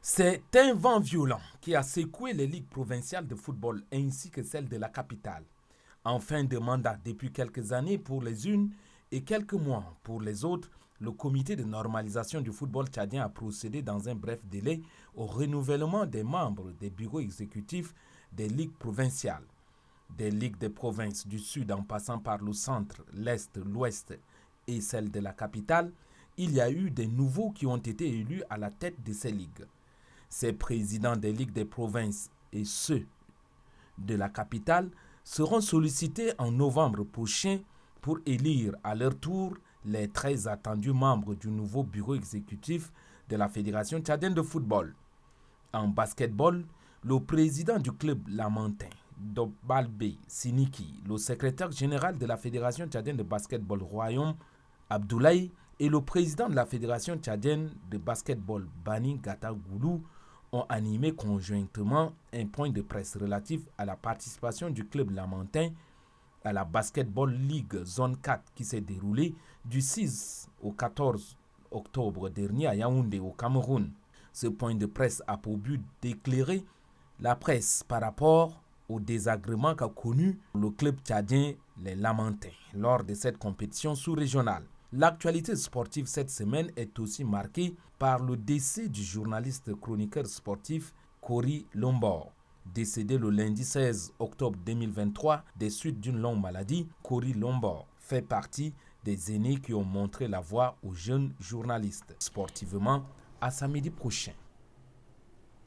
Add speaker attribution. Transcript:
Speaker 1: C'est un vent violent qui a secoué les ligues provinciales de football ainsi que celles de la capitale. En fin de mandat depuis quelques années pour les unes et quelques mois pour les autres, le comité de normalisation du football tchadien a procédé dans un bref délai au renouvellement des membres des bureaux exécutifs des ligues provinciales. Des ligues des provinces du sud en passant par le centre, l'est, l'ouest et celle de la capitale, il y a eu des nouveaux qui ont été élus à la tête de ces ligues. Ces présidents des ligues des provinces et ceux de la capitale seront sollicités en novembre prochain pour élire à leur tour les très attendus membres du nouveau bureau exécutif de la Fédération tchadienne de football. En basketball, le président du club lamantin, Dobalbe Siniki, le secrétaire général de la Fédération tchadienne de basketball Royaume, Abdoulaye, et le président de la Fédération tchadienne de basketball Bani Gata Goulou ont animé conjointement un point de presse relatif à la participation du club lamantin à la Basketball League Zone 4 qui s'est déroulée du 6 au 14 octobre dernier à Yaoundé au Cameroun. Ce point de presse a pour but d'éclairer la presse par rapport au désagrément qu'a connu le club tchadien les Lamantins lors de cette compétition sous-régionale. L'actualité sportive cette semaine est aussi marquée par le décès du journaliste chroniqueur sportif Cory Lombard. Décédé le lundi 16 octobre 2023 des suites d'une longue maladie, Cory Lombard fait partie des aînés qui ont montré la voie aux jeunes journalistes. Sportivement, à samedi prochain.